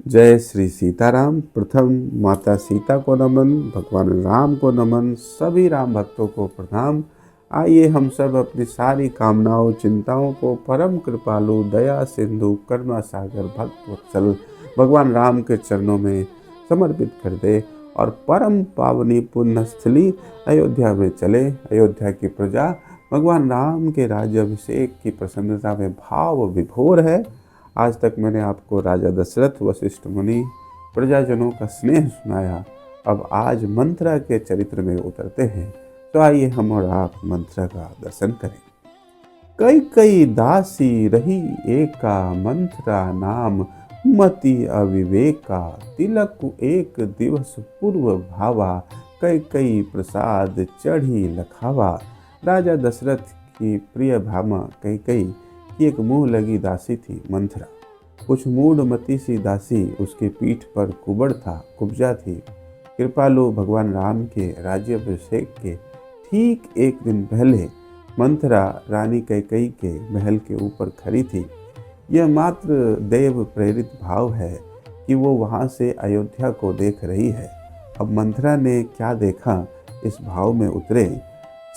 जय श्री सीताराम। प्रथम माता सीता को नमन, भगवान राम को नमन, सभी राम भक्तों को प्रणाम। आइए हम सब अपनी सारी कामनाओं चिंताओं को परम कृपालु दया सिंधु करुणा सागर भक्त वत्सल भगवान राम के चरणों में समर्पित कर दे और परम पावनी पुण्यस्थली अयोध्या में चले। अयोध्या की प्रजा भगवान राम के राज्याभिषेक की प्रसन्नता में भाव विभोर है। आज तक मैंने आपको राजा दशरथ, वशिष्ठ मुनि, प्रजाजनों का स्नेह सुनाया। अब आज मंथरा के चरित्र में उतरते हैं। तो आइए हम और आप मंथरा का दर्शन करें। कई कई दासी रही एका, मंथरा नाम मति अविवेका। तिलक एक दिवस पूर्व भावा, कई कई प्रसाद चढ़ी लखावा। राजा दशरथ की प्रिय भामा कई कई की एक मुंह लगी दासी थी मंथरा। कुछ मूढ़मती सी दासी उसकी पीठ पर कुब्जा थी। कृपालु भगवान राम के राज्याभिषेक के ठीक एक दिन पहले मंथरा रानी कैकेयी के महल के ऊपर खड़ी थी। यह मात्र देव प्रेरित भाव है कि वो वहाँ से अयोध्या को देख रही है। अब मंथरा ने क्या देखा, इस भाव में उतरे।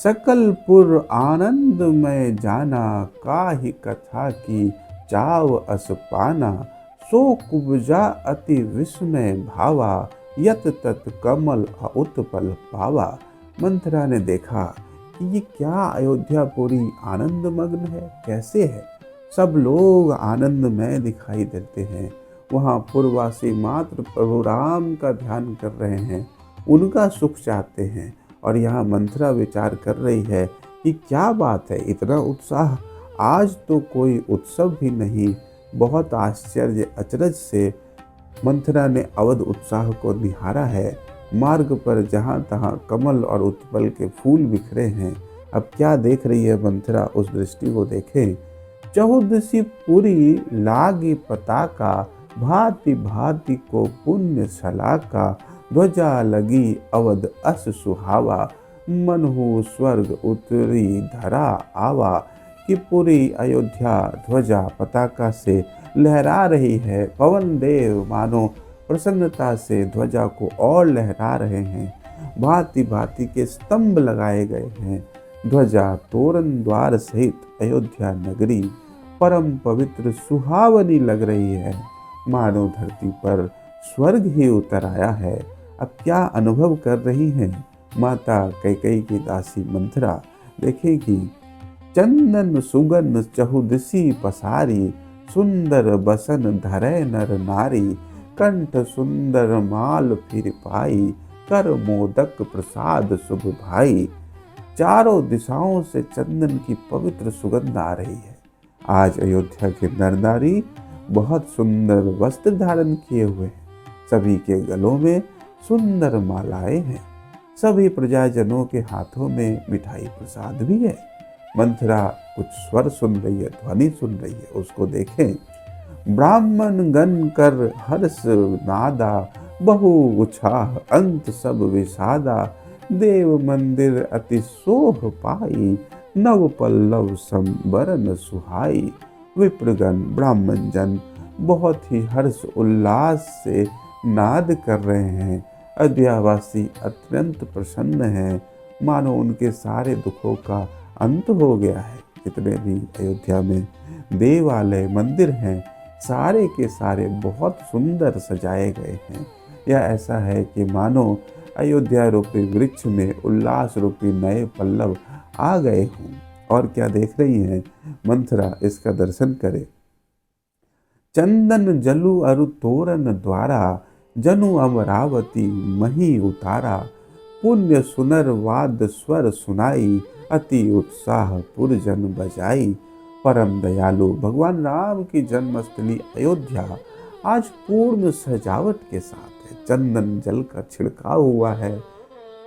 सकलपुर आनंद में जाना, काहि कथा की चाव अस पाना। सो कुब्जा अति विस्मय भावा, यत तत कमल उत्पल पावा। मंथरा ने देखा कि ये क्या अयोध्यापुरी आनंद मग्न है, कैसे है। सब लोग आनंद में दिखाई देते हैं। वहाँ पुरवासी मात्र प्रभु राम का ध्यान कर रहे हैं, उनका सुख चाहते हैं। और यहाँ मंथरा विचार कर रही है कि क्या बात है, इतना उत्साह, आज तो कोई उत्सव भी नहीं। बहुत आश्चर्य अचरज से मंथरा ने अवध उत्साह को निहारा है। मार्ग पर जहाँ तहाँ कमल और उत्पल के फूल बिखरे हैं। अब क्या देख रही है मंथरा, उस दृष्टि को देखें। चहुदसी पुरी लागी पताका, भांति भांति को पुण्य सलाका। ध्वजा लगी अवध अस सुहावा, मनहु स्वर्ग उतरी धरा आवा। कि पूरी अयोध्या ध्वजा पताका से लहरा रही है। पवन देव मानो प्रसन्नता से ध्वजा को और लहरा रहे हैं। भांति भांति के स्तंभ लगाए गए हैं। ध्वजा तोरण द्वार सहित अयोध्या नगरी परम पवित्र सुहावनी लग रही है। मानो धरती पर स्वर्ग ही उतर आया है। अब क्या अनुभव कर रही हैं माता कैकेयी की दासी मंथरा, देखेगी। चंदन सुगन चहुदिसी पसारी, सुंदर बसन धरे नर नारी। कंठ सुंदर माल फिर पाई, कर मोदक प्रसाद शुभ भाई। चारों दिशाओं से चंदन की पवित्र सुगंध आ रही है। आज अयोध्या के नर नारी बहुत सुंदर वस्त्र धारण किए हुए हैं। सभी के गलों में सुंदर मालाएं हैं। सभी प्रजाजनों के हाथों में मिठाई प्रसाद भी है। मंथरा कुछ स्वर सुन रही है, ध्वनि सुन रही है, उसको देखें। ब्राह्मण गण कर हर्ष नादा, बहु उछाह अंत सब विषादा। देव मंदिर अति सोह पाई, नव पल्लव संबरन सुहाई। विप्रगण ब्राह्मण जन बहुत ही हर्ष उल्लास से नाद कर रहे हैं। अयोध्यावासी अत्यंत प्रसन्न हैं, मानो उनके सारे दुखों का अंत हो गया है। जितने भी अयोध्या में देवालय मंदिर हैं, सारे के सारे बहुत सुंदर सजाए गए हैं। यह ऐसा है कि मानो अयोध्या रूपी वृक्ष में उल्लास रूपी नए पल्लव आ गए हों। और क्या देख रही हैं मंथरा, इसका दर्शन करें। चंदन जलु अरु तोरण द्वारा, जनु अमरावती मही उतारा। पुण्य सुनर वाद स्वर सुनाई, अति उत्साह पुरजन बजाई। परम दयालु भगवान राम की जन्मस्थली अयोध्या आज पूर्ण सजावट के साथ है। चंदन जल का छिड़काव हुआ है।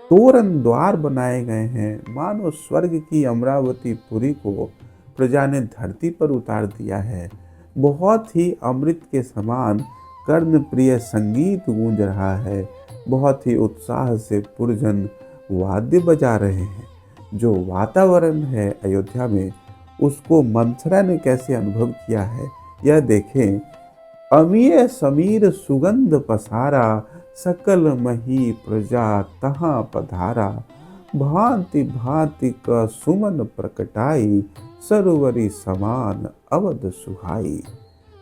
तोरण द्वार बनाए गए हैं। मानो स्वर्ग की अमरावती पुरी को प्रजा ने धरती पर उतार दिया है। बहुत ही अमृत के समान कर्ण प्रिय संगीत गूंज रहा है। बहुत ही उत्साह से पुरजन वाद्य बजा रहे हैं। जो वातावरण है अयोध्या में, उसको मंथरा ने कैसे अनुभव किया है, यह देखें। अमीय समीर सुगंध पसारा, सकल मही प्रजा तहाँ पधारा। भांति भांति का सुमन प्रकटाई, सरोवरी समान अवध सुहाई।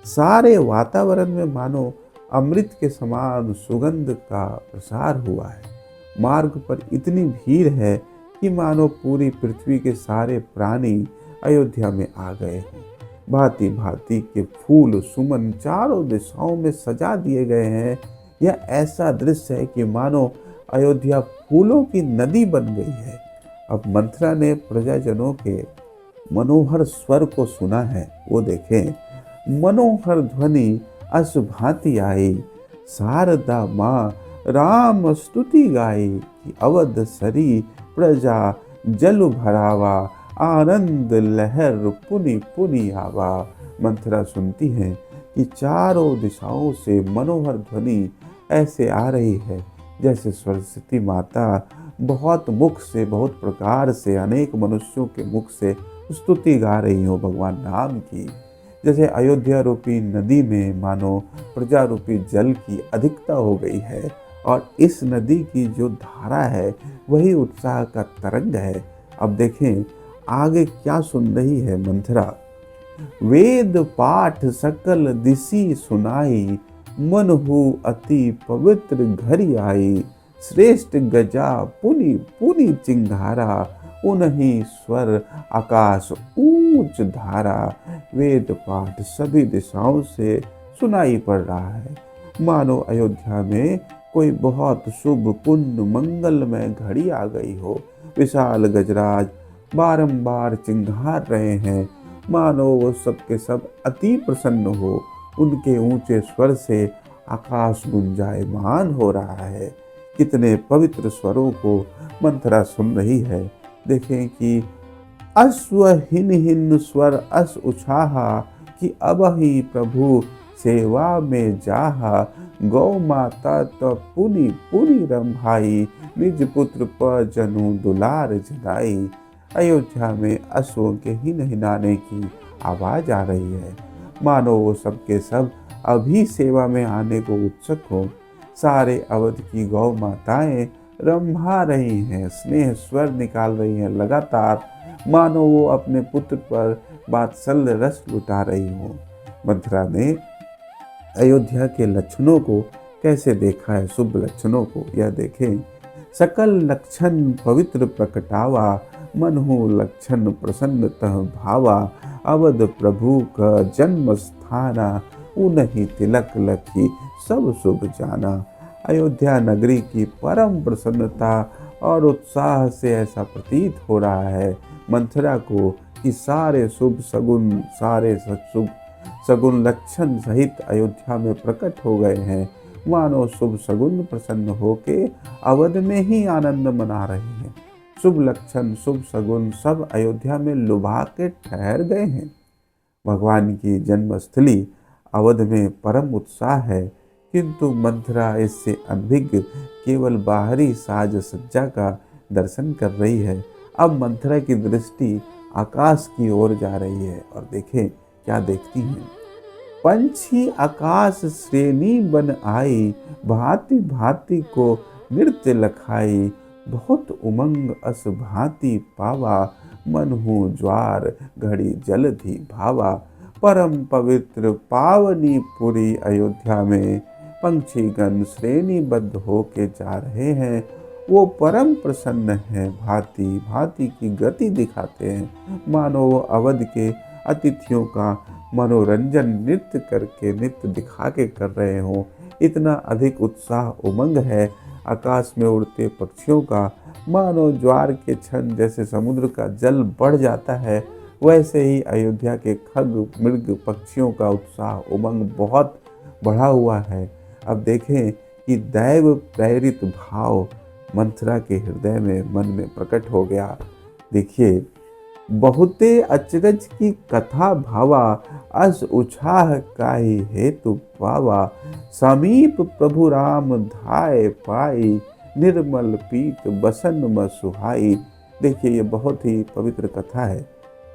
सारे वातावरण में मानो अमृत के समान सुगंध का प्रसार हुआ है। मार्ग पर इतनी भीड़ है कि मानो पूरी पृथ्वी के सारे प्राणी अयोध्या में आ गए हैं। भांति भांति के फूल सुमन चारों दिशाओं में सजा दिए गए हैं। यह ऐसा दृश्य है कि मानो अयोध्या फूलों की नदी बन गई है। अब मंथरा ने प्रजाजनों के मनोहर स्वर को सुना है। वो देखें, मनोहर ध्वनि अस भांति आई, शारदा माँ राम स्तुति गाई। कि अवध सरी प्रजा जल भरावा, आनंद लहर पुनि पुनि आवा। मंथरा सुनती है कि चारों दिशाओं से मनोहर ध्वनि ऐसे आ रही है जैसे सरस्वती माता बहुत मुख से, बहुत प्रकार से, अनेक मनुष्यों के मुख से स्तुति गा रही हो भगवान राम की। जैसे अयोध्या रूपी नदी में मानो प्रजा रूपी जल की अधिकता हो गई है और इस नदी की जो धारा है वही उत्साह का तरंग है। अब देखें आगे क्या सुन रही है मंथरा। वेद पाठ सकल दिसी सुनाई, मन हो अति पवित्र घरि आई। श्रेष्ठ गजा पुनि पुनि चिंघारा, उन्हीं स्वर आकाश ऊंच धारा। वेद पाठ सभी दिशाओं से सुनाई पड़ रहा है। मानो अयोध्या में कोई बहुत शुभ पुण्य मंगलमय घड़ी आ गई हो। विशाल गजराज बारंबार चिंघार रहे हैं। मानो वो सब के सब अति प्रसन्न हो। उनके ऊंचे स्वर से आकाश गुंजायमान हो रहा है। कितने पवित्र स्वरों को मंथरा सुन रही है। देखें कि अश्व हिन हिन स्वर अस उछाहा, कि अब ही प्रभु सेवा में जाहा। गौ माता तो पुनि पुनि रंभाई, निज पुत्र पर जनु दुलार जलाई। अयोध्या में अश्वों के हिन हिनाने की आवाज आ रही है। मानो वो सब के सब अभी सेवा में आने को उत्सुक हो। सारे अवध की गौ माताएं रंभा रही हैं, स्नेह स्वर निकाल रही हैं लगातार, मानो वो अपने पुत्र पर वात्सल्य रस लुटा रही हो। मंथरा ने अयोध्या के लक्षणों को कैसे देखा है, शुभ लक्षणों को यह देखें। सकल लक्षण पवित्र प्रकटावा, मन हो लक्षण प्रसन्नतः भावा। अवध प्रभु का जन्म स्थाना, उन्हीं तिलक लखी सब शुभ जाना। अयोध्या नगरी की परम प्रसन्नता और उत्साह से ऐसा प्रतीत हो रहा है मंथरा को कि सारे शुभ सगुन, सारे शुभ सगुन लक्षण सहित अयोध्या में प्रकट हो गए हैं। मानो शुभ सगुन प्रसन्न होके अवध में ही आनंद मना रहे हैं। शुभ लक्षण, शुभ सगुन सब अयोध्या में लुभा के ठहर गए हैं। भगवान की जन्मस्थली अवध में परम उत्साह है, किंतु मंथरा इससे अनभिज्ञ केवल बाहरी साज सज्जा का दर्शन कर रही है। अब मंथरा की दृष्टि आकाश की ओर जा रही है और देखें क्या देखती हैं। पंछी आकाश श्रेणी बन आई, भांति भांति को नृत्य लखाई। बहुत उमंग अस भांति पावा, मन हो ज्वार घड़ी जलधि भावा। परम पवित्र पावनी पुरी अयोध्या में पंछीगण श्रेणीबद्ध होके जा रहे हैं। वो परम प्रसन्न है, भांति भांति की गति दिखाते हैं, मानो वो अवध के अतिथियों का मनोरंजन नृत्य करके, नृत्य दिखा के कर रहे हों। इतना अधिक उत्साह उमंग है आकाश में उड़ते पक्षियों का। मानो ज्वार के क्षण जैसे समुद्र का जल बढ़ जाता है, वैसे ही अयोध्या के खग मृग पक्षियों का उत्साह उमंग बहुत बढ़ा हुआ है। अब देखें कि दैव प्रेरित भाव मंथरा के हृदय में, मन में प्रकट हो गया। देखिए, बहुते अचरज की कथा भावा, अस उछाह काहि हेतु पावा। समीप प्रभु राम धाय पाई, निर्मल पीत बसन म सुहाई। देखिए, ये बहुत ही पवित्र कथा है।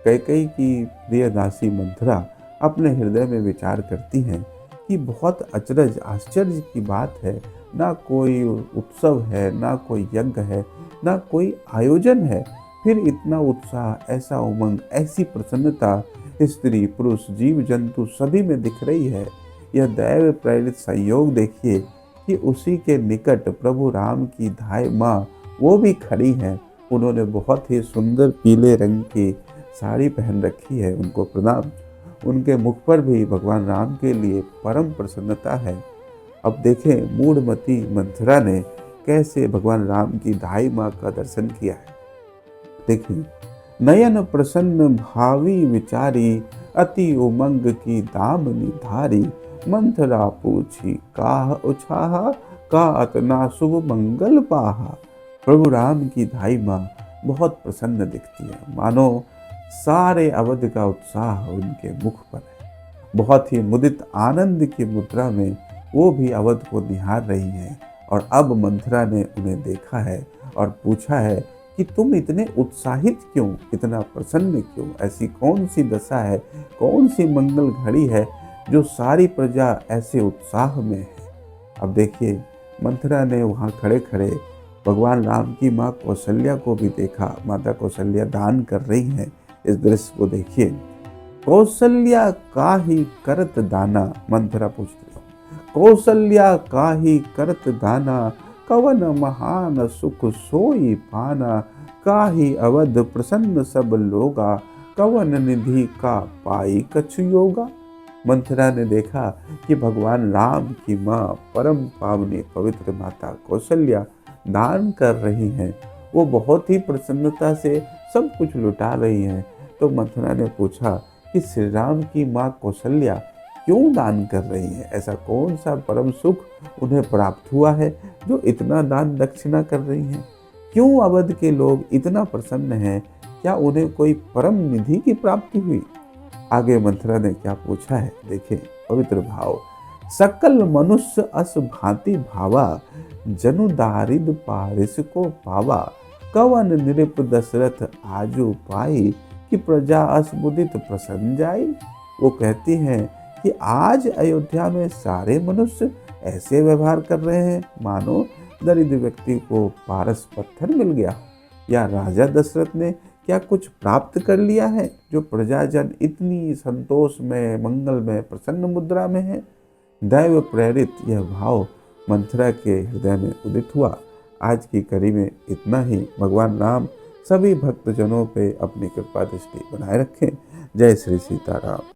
कैकेयी की प्रिय दासी मंथरा अपने हृदय में विचार करती हैं कि बहुत अचरज आश्चर्य की बात है, ना कोई उत्सव है, ना कोई यज्ञ है, ना कोई आयोजन है, फिर इतना उत्साह, ऐसा उमंग, ऐसी प्रसन्नता स्त्री पुरुष जीव जंतु सभी में दिख रही है। यह दैव प्रेरित संयोग देखिए कि उसी के निकट प्रभु राम की धाय माँ वो भी खड़ी हैं। उन्होंने बहुत ही सुंदर पीले रंग की साड़ी पहन रखी है, उनको प्रणाम। उनके मुख पर भी भगवान राम के लिए परम प्रसन्नता है। अब देखें मूढ़मती मंथरा ने कैसे भगवान राम की धाई माँ का दर्शन किया है। देखिए, नयन प्रसन्न भावी विचारी, अति उमंग की दामनी धारी, मंथरा पूछी काह उछाहा, का अतना शुभ मंगल पाहा। प्रभु राम की धाई माँ बहुत प्रसन्न दिखती है, मानो सारे अवध का उत्साह उनके मुख पर है। बहुत ही मुदित आनंद की मुद्रा में वो भी अवध को निहार रही हैं। और अब मंथरा ने उन्हें देखा है और पूछा है कि तुम इतने उत्साहित क्यों, इतना प्रसन्न क्यों, ऐसी कौन सी दशा है, कौन सी मंगल घड़ी है जो सारी प्रजा ऐसे उत्साह में है। अब देखिए, मंथरा ने वहाँ खड़े खड़े भगवान राम की माँ कौशल्या को भी देखा। माता कौशल्या दान कर रही हैं। इस दृश्य को देखिए। कौशल्या काहि करत दाना, मंथरा पूछती है, कौशल्या काहि करत दाना, कवन महान सुख सोई पाना, काहि अवध प्रसन्न सब लोगा, कवन निधि का पाई कछु योगा। मंथरा ने देखा कि भगवान राम की माँ परम पावनी पवित्र माता कौशल्या दान कर रही हैं। वो बहुत ही प्रसन्नता से सब कुछ लुटा रही हैं। तो मंथरा ने पूछा कि श्री राम की माँ कौशल्या क्यों दान कर रही है, ऐसा कौन सा परम सुख उन्हें प्राप्त हुआ है जो इतना दान दक्षिणा कर रही हैं। क्यों अवध के लोग इतना प्रसन्न हैं, क्या उन्हें कोई परम निधि की प्राप्ति हुई। आगे मंथरा ने क्या पूछा है, देखें पवित्र भाव। सकल मनुष्य अस भांति भावा, जनु दारिद पारिस को पावा, कवन नृप दशरथ आजू पाई, कि प्रजा अस मुदित प्रसन्न जाई। वो कहती हैं कि आज अयोध्या में सारे मनुष्य ऐसे व्यवहार कर रहे हैं मानो दरिद्र व्यक्ति को पारस पत्थर मिल गया, या राजा दशरथ ने क्या कुछ प्राप्त कर लिया है जो प्रजाजन इतनी संतोष में, मंगल में, प्रसन्न मुद्रा में है। दैव प्रेरित यह भाव मंथरा के हृदय में उदित हुआ। आज की कड़ी में इतना ही। भगवान राम सभी भक्तजनों पे अपनी कृपा दृष्टि बनाए रखें। जय श्री सीताराम।